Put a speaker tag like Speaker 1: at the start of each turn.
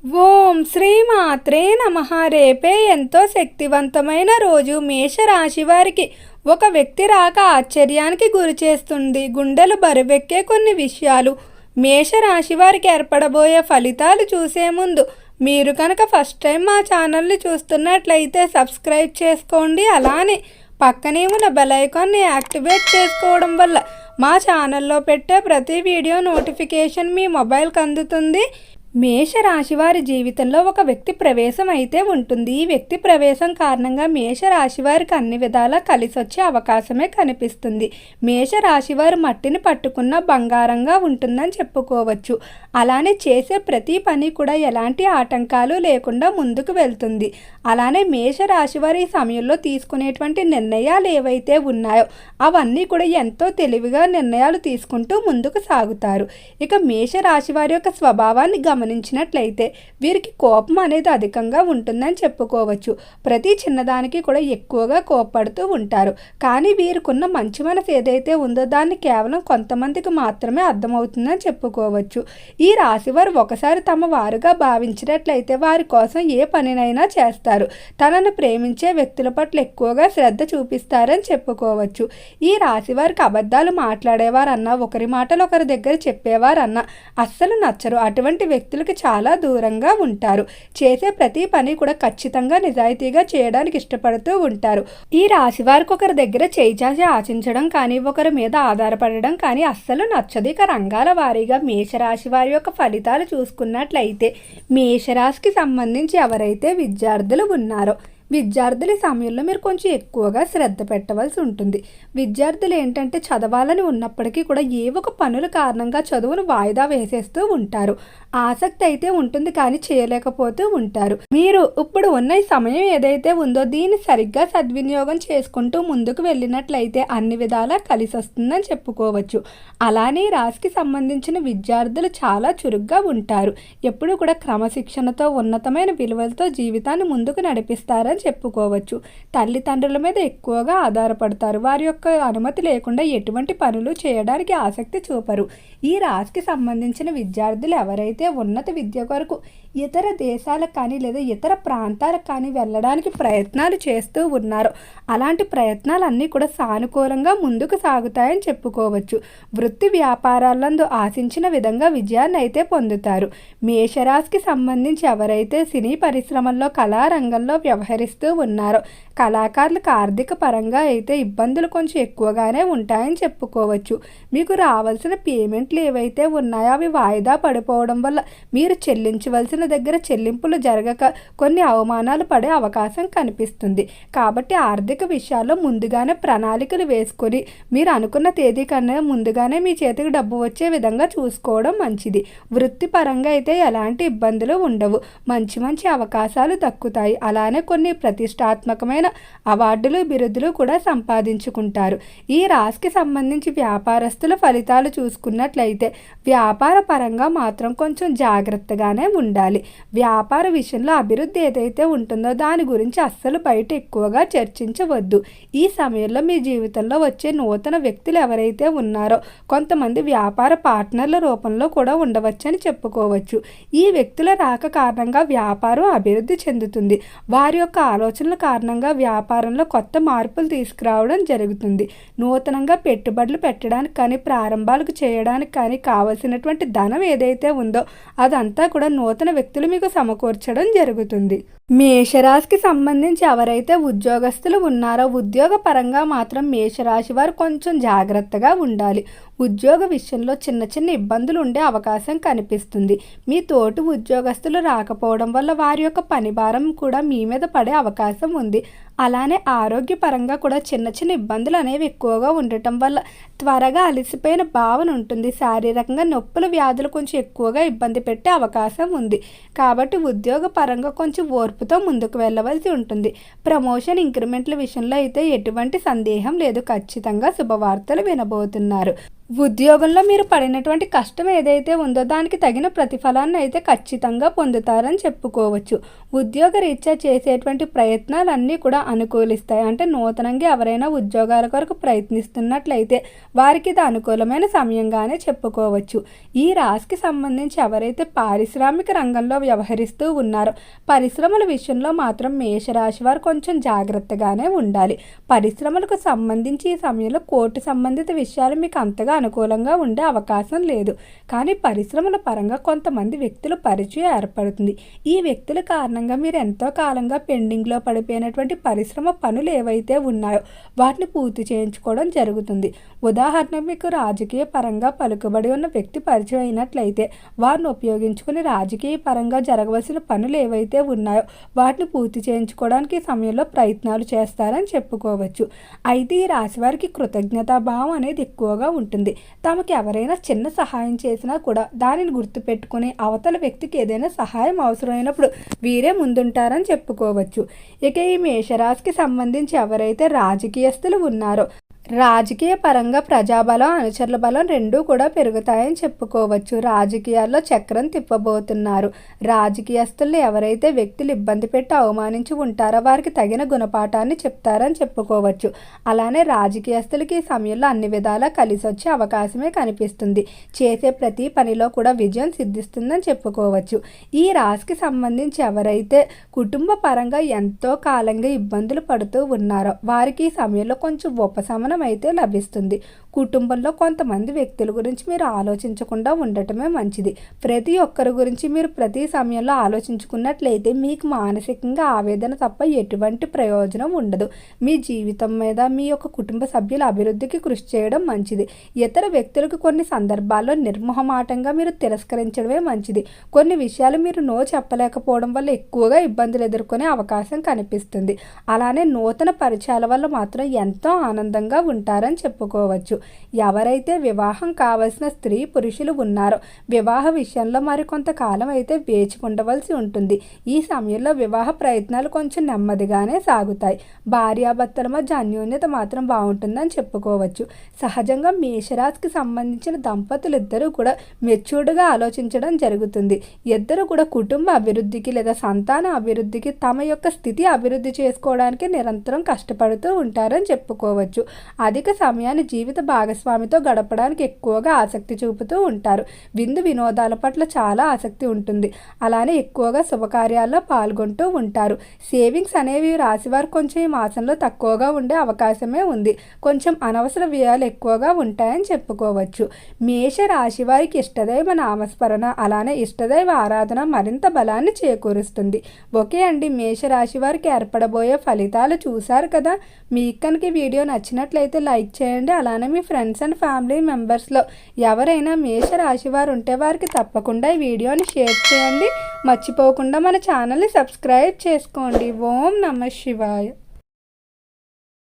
Speaker 1: ఓం శ్రీమాత్రే నమః. రేపే ఎంతో శక్తివంతమైన రోజు. మేషరాశి వారికి ఒక వ్యక్తి రాక ఆశ్చర్యానికి గురి చేస్తుంది. గుండెలు బరువెక్కే కొన్ని విషయాలు. మేషరాశి వారికి ఏర్పడబోయే ఫలితాలు చూసే ముందు మీరు కనుక ఫస్ట్ టైం మా ఛానల్ని చూస్తున్నట్లయితే సబ్స్క్రైబ్ చేసుకోండి. అలానే పక్కనే ఉన్న బెల్ ఐకాన్ని యాక్టివేట్ చేసుకోవడం వల్ల మా ఛానల్లో పెట్టే ప్రతి వీడియో నోటిఫికేషన్ మీ మొబైల్కి అందుతుంది. మేషరాశి వారి జీవితంలో ఒక వ్యక్తి ప్రవేశం అయితే ఉంటుంది. ఈ వ్యక్తి ప్రవేశం కారణంగా మేషరాశి వారికి అన్ని విధాలా కలిసి వచ్చే అవకాశమే కనిపిస్తుంది. మేషరాశి వారు మట్టిని పట్టుకున్న బంగారంగా ఉంటుందని చెప్పుకోవచ్చు. అలానే చేసే ప్రతి పని కూడా ఎలాంటి ఆటంకాలు లేకుండా ముందుకు వెళ్తుంది. అలానే మేషరాశి వారి ఈ సమయంలో తీసుకునేటువంటి నిర్ణయాలు ఏవైతే ఉన్నాయో అవన్నీ కూడా ఎంతో తెలివిగా నిర్ణయాలు తీసుకుంటూ ముందుకు సాగుతారు. ఇక మేషరాశి వారి యొక్క స్వభావాన్ని గమనించినట్లయితే వీరికి కోపం అనేది అధికంగా ఉంటుందని చెప్పుకోవచ్చు. ప్రతి చిన్నదానికి కూడా ఎక్కువగా కోపపడుతూ ఉంటారు. కానీ వీరికున్న మంచి మనసు ఏదైతే ఉందో దాన్ని కేవలం కొంతమందికి మాత్రమే అర్థమవుతుందని చెప్పుకోవచ్చు. ఈ రాశివారు ఒకసారి తమ వారుగా భావించినట్లయితే వారి కోసం ఏ పనినైనా చేస్తారు. తనను ప్రేమించే వ్యక్తుల పట్ల ఎక్కువగా శ్రద్ధ చూపిస్తారని చెప్పుకోవచ్చు. ఈ రాశి వారికి అబద్ధాలు మాట్లాడేవారన్నా, ఒకరి మాటలు ఒకరి దగ్గర చెప్పేవారన్నా అస్సలు నచ్చరు. అటువంటి వ్యక్తులకి చాలా దూరంగా ఉంటారు. చేసే ప్రతి పని కూడా ఖచ్చితంగా నిజాయితీగా చేయడానికి ఇష్టపడుతూ ఉంటారు. ఈ రాశి వారికి ఒకరి దగ్గర చేయి చాచి ఆశించడం కానీ, ఒకరి మీద ఆధారపడడం కానీ అస్సలు నచ్చదు. ఇక రంగాల వారీగా మేషరాశి వారి యొక్క ఫలితాలు చూసుకున్నట్లయితే మేషరాశికి సంబంధించి ఎవరైతే విద్యార్థులు ఉన్నారో విద్యార్థుల సమయంలో మీరు కొంచెం ఎక్కువగా శ్రద్ధ పెట్టవలసి ఉంటుంది. విద్యార్థులు ఏంటంటే చదవాలని ఉన్నప్పటికీ కూడా ఏ ఒక పనుల కారణంగా చదువును వాయిదా వేసేస్తూ ఉంటారు. ఆసక్తి అయితే ఉంటుంది కానీ చేయలేకపోతూ ఉంటారు. మీరు ఇప్పుడు ఉన్న ఈ సమయం ఏదైతే ఉందో దీన్ని సరిగ్గా సద్వినియోగం చేసుకుంటూ ముందుకు వెళ్ళినట్లయితే అన్ని విధాలా కలిసి వస్తుందని చెప్పుకోవచ్చు. అలానే రాశికి సంబంధించిన విద్యార్థులు చాలా చురుగ్గా ఉంటారు. ఎప్పుడు కూడా క్రమశిక్షణతో ఉన్నతమైన విలువలతో జీవితాన్ని ముందుకు నడిపిస్తారని చెప్పుకోవచ్చు. తల్లిదండ్రుల మీద ఎక్కువగా ఆధారపడతారు. వారి యొక్క అనుమతి లేకుండా ఎటువంటి పనులు చేయడానికి ఆసక్తి చూపరు. ఈ రాశికి సంబంధించిన విద్యార్థులు ఎవరైతే ఉన్నత విద్య కొరకు ఇతర దేశాలకు కానీ లేదా ఇతర ప్రాంతాలకు కానీ వెళ్ళడానికి ప్రయత్నాలు చేస్తూ ఉన్నారో అలాంటి ప్రయత్నాలన్నీ కూడా సానుకూలంగా ముందుకు సాగుతాయని చెప్పుకోవచ్చు. వృత్తి వ్యాపారాలందు ఆశించిన విధంగా విజయాన్ని అయితే పొందుతారు. మేషరాశికి సంబంధించి ఎవరైతే సినీ పరిశ్రమల్లో కళారంగంలో వ్యవహరిస్తూ ఉన్నారో కళాకారులకు ఆర్థిక పరంగా అయితే ఇబ్బందులు కొంచెం ఎక్కువగానే ఉంటాయని చెప్పుకోవచ్చు. మీకు రావాల్సిన పేమెంట్లు ఏవైతే ఉన్నాయో అవి వాయిదా పడిపోవడం వల్ల మీరు చెల్లించవలసిన దగ్గర చెల్లింపులు జరగక కొన్ని అవమానాలు పడే అవకాశం కనిపిస్తుంది. కాబట్టి ఆర్థిక విషయాల్లో ముందుగానే ప్రణాళికలు వేసుకొని మీరు అనుకున్న తేదీ కన్నా ముందుగానే మీ చేతికి డబ్బు వచ్చే విధంగా చూసుకోవడం మంచిది. వృత్తిపరంగా అయితే ఎలాంటి ఇబ్బందులు ఉండవు. మంచి మంచి అవకాశాలు దక్కుతాయి. అలానే కొన్ని ప్రతిష్టాత్మకమైన అవార్డులు బిరుదులు కూడా సంపాదించుకుంటారు. ఈ రాశికి సంబంధించి వ్యాపారస్తుల ఫలితాలు చూసుకున్నట్లయితే వ్యాపార పరంగా మాత్రం కొంచెం జాగ్రత్తగానే ఉండాలి. వ్యాపార విషయంలో అభివృద్ధి ఏదైతే ఉంటుందో దాని గురించి అస్సలు బయట ఎక్కువగా చర్చించవద్దు. ఈ సమయంలో మీ జీవితంలో వచ్చే నూతన వ్యక్తులు ఎవరైతే ఉన్నారో కొంతమంది వ్యాపార పార్ట్నర్ల రూపంలో కూడా ఉండవచ్చని చెప్పుకోవచ్చు. ఈ వ్యక్తుల రాక కారణంగా వ్యాపారం అభివృద్ధి చెందుతుంది. వారి యొక్క ఆలోచనల కారణంగా వ్యాపారంలో కొత్త మార్పులు తీసుకురావడం జరుగుతుంది. నూతనంగా పెట్టుబడులు పెట్టడానికి కానీ ప్రారంభాలకు చేయడానికి కానీ కావలసినటువంటి ధనం ఏదైతే ఉందో అదంతా కూడా నూతన వ్యక్తులు మీకు సమకూర్చడం జరుగుతుంది. మేషరాశికి సంబంధించి ఎవరైతే ఉద్యోగస్తులు ఉన్నారో ఉద్యోగ పరంగా మాత్రం మేషరాశి వారు కొంచెం జాగ్రత్తగా ఉండాలి. ఉద్యోగ విషయంలో చిన్న చిన్న ఇబ్బందులు ఉండే అవకాశం కనిపిస్తుంది. మీ తోటి ఉద్యోగస్తులు రాకపోవడం వల్ల వారి యొక్క పని భారం కూడా మీ మీద పడే అవకాశం ఉంది. అలానే ఆరోగ్యపరంగా కూడా చిన్న చిన్న ఇబ్బందులు అనేవి ఎక్కువగా ఉండటం వల్ల త్వరగా అలసిపోయిన భావన ఉంటుంది. శారీరకంగా నొప్పుల వ్యాధులు కొంచెం ఎక్కువగా ఇబ్బంది పెట్టే అవకాశం ఉంది. కాబట్టి ఉద్యోగ పరంగా కొంచెం ఓర్పుతో ముందుకు వెళ్ళవలసి ఉంటుంది. ప్రమోషన్ ఇంక్రిమెంట్ల విషయంలో అయితే ఎటువంటి సందేహం లేదు. ఖచ్చితంగా శుభవార్తలు వినబోతున్నారు. ఉద్యోగంలో మీరు పడినటువంటి కష్టం ఏదైతే ఉందో దానికి తగిన ప్రతిఫలాన్ని అయితే ఖచ్చితంగా పొందుతారని చెప్పుకోవచ్చు. ఉద్యోగ రీత్యా చేసేటువంటి ప్రయత్నాలన్నీ కూడా అనుకూలిస్తాయి. అంటే నూతనంగా ఎవరైనా ఉద్యోగాల కొరకు ప్రయత్నిస్తున్నట్లయితే వారికి ఇది అనుకూలమైన సమయంగానే చెప్పుకోవచ్చు. ఈ రాశికి సంబంధించి ఎవరైతే పారిశ్రామిక రంగంలో వ్యవహరిస్తూ ఉన్నారో పరిశ్రమల విషయంలో మాత్రం మేషరాశి వారు కొంచెం జాగ్రత్తగానే ఉండాలి. పరిశ్రమలకు సంబంధించి ఈ సమయంలో కోర్టు సంబంధిత విషయాలు మీకు అంతగా అనుకూలంగా ఉండే అవకాశం లేదు. కానీ పరిశ్రమల పరంగా కొంతమంది వ్యక్తుల పరిచయం ఏర్పడుతుంది. ఈ వ్యక్తుల కారణంగా మీరు ఎంతో కాలంగా పెండింగ్లో పడిపోయినటువంటి పరిశ్రమ పనులు ఏవైతే ఉన్నాయో వాటిని పూర్తి చేయించుకోవడం జరుగుతుంది. ఉదాహరణ మీకు రాజకీయ పరంగా పలుకుబడి ఉన్న వ్యక్తి పరిచయం అయినట్లయితే వారిని ఉపయోగించుకుని రాజకీయ పరంగా జరగవలసిన పనులు ఏవైతే ఉన్నాయో వాటిని పూర్తి చేయించుకోవడానికి ఈ సమయంలో ప్రయత్నాలు చేస్తారని చెప్పుకోవచ్చు. అయితే ఈ రాశి వారికి కృతజ్ఞతాభావం అనేది ఎక్కువగా ఉంటుంది. తమకు ఎవరైనా చిన్న సహాయం చేసినా కూడా దానిని గుర్తుపెట్టుకుని అవతల వ్యక్తికి ఏదైనా సహాయం అవసరమైనప్పుడు వీరే ముందుంటారని చెప్పుకోవచ్చు. ఇక ఈ మేషరాశికి సంబంధించి ఎవరైతే రాజకీయస్తులు ఉన్నారో రాజకీయ పరంగా ప్రజాబలం అనుచరుల బలం రెండూ కూడా పెరుగుతాయని చెప్పుకోవచ్చు. రాజకీయాల్లో చక్రం తిప్పబోతున్నారు. రాజకీయస్తుల్ని ఎవరైతే వ్యక్తులు ఇబ్బంది పెట్టి అవమానించి ఉంటారో వారికి తగిన గుణపాఠాన్ని చెప్తారని చెప్పుకోవచ్చు. అలానే రాజకీయస్తులకి ఈ సమయంలో అన్ని విధాలా కలిసి వచ్చే అవకాశమే కనిపిస్తుంది. చేసే ప్రతి పనిలో కూడా విజయం సిద్ధిస్తుందని చెప్పుకోవచ్చు. ఈ రాశికి సంబంధించి ఎవరైతే కుటుంబ పరంగా ఎంతో కాలంగా ఇబ్బందులు పడుతూ ఉన్నారో వారికి ఈ సమయంలో కొంచెం ఉపశమనం అయితే లభిస్తుంది. కుటుంబంలో కొంతమంది వ్యక్తుల గురించి మీరు ఆలోచించకుండా ఉండటమే మంచిది. ప్రతి ఒక్కరి గురించి మీరు ప్రతి సమయంలో ఆలోచించుకున్నట్లయితే మీకు మానసికంగా ఆవేదన తప్ప ఎటువంటి ప్రయోజనం ఉండదు. మీ జీవితం మీద మీ యొక్క కుటుంబ సభ్యుల అభివృద్ధికి కృషి చేయడం మంచిది. ఇతర వ్యక్తులకు కొన్ని సందర్భాల్లో నిర్మోహమాటంగా మీరు తిరస్కరించడమే మంచిది. కొన్ని విషయాలు మీరు నో చెప్పలేకపోవడం వల్ల ఎక్కువగా ఇబ్బందులు ఎదుర్కొనే అవకాశం కనిపిస్తుంది. అలానే నూతన పరిచయాల వల్ల మాత్రం ఎంతో ఆనందంగా ఉంటారని చెప్పుకోవచ్చు. ఎవరైతే వివాహం కావలసిన స్త్రీ పురుషులు ఉన్నారో వివాహ విషయంలో మరి కొంతకాలం అయితే వేచి ఉండవలసి ఉంటుంది. ఈ సమయంలో వివాహ ప్రయత్నాలు కొంచెం నెమ్మదిగానే సాగుతాయి. భార్యాభర్తల మధ్య అన్యోన్యత మాత్రం బాగుంటుందని చెప్పుకోవచ్చు. సహజంగా మేషరాశికి సంబంధించిన దంపతులు ఇద్దరూ కూడా మెచ్యూర్డ్గా ఆలోచించడం జరుగుతుంది. ఇద్దరు కూడా కుటుంబ అభివృద్ధికి లేదా సంతాన అభివృద్ధికి తమ యొక్క స్థితి అభివృద్ధి చేసుకోవడానికి నిరంతరం కష్టపడుతూ ఉంటారని చెప్పుకోవచ్చు. అధిక సమయాన్ని జీవిత భాగస్వామితో గడపడానికి ఎక్కువగా ఆసక్తి చూపుతూ ఉంటారు. విందు వినోదాల పట్ల చాలా ఆసక్తి ఉంటుంది. అలానే ఎక్కువగా శుభకార్యాల్లో పాల్గొంటూ ఉంటారు. సేవింగ్స్ అనేవి రాశివారు కొంచెం ఈ మాసంలో తక్కువగా ఉండే అవకాశమే ఉంది. కొంచెం అనవసర వ్యయాలు ఎక్కువగా ఉంటాయని చెప్పుకోవచ్చు. మేష రాశి వారికి ఇష్టదైవ నామస్మరణ అలానే ఇష్టదైవ ఆరాధన మరింత బలాన్ని చేకూరుస్తుంది. ఓకే అండి, మేషరాశి వారికి ఏర్పడబోయే ఫలితాలు చూశారు కదా. మీకు కనుక ఈ వీడియో నచ్చినట్లయితే లైక్ చేయండి. అలానే మీ ఫ్రెండ్స్ అండ్ ఫ్యామిలీ మెంబర్స్లో ఎవరైనా మేషరాశి వారు ఉంటే వారికి తప్పకుండా ఈ వీడియోని షేర్ చేయండి. మర్చిపోకుండా మన ఛానల్ని సబ్స్క్రైబ్ చేసుకోండి. ఓం నమః శివాయ.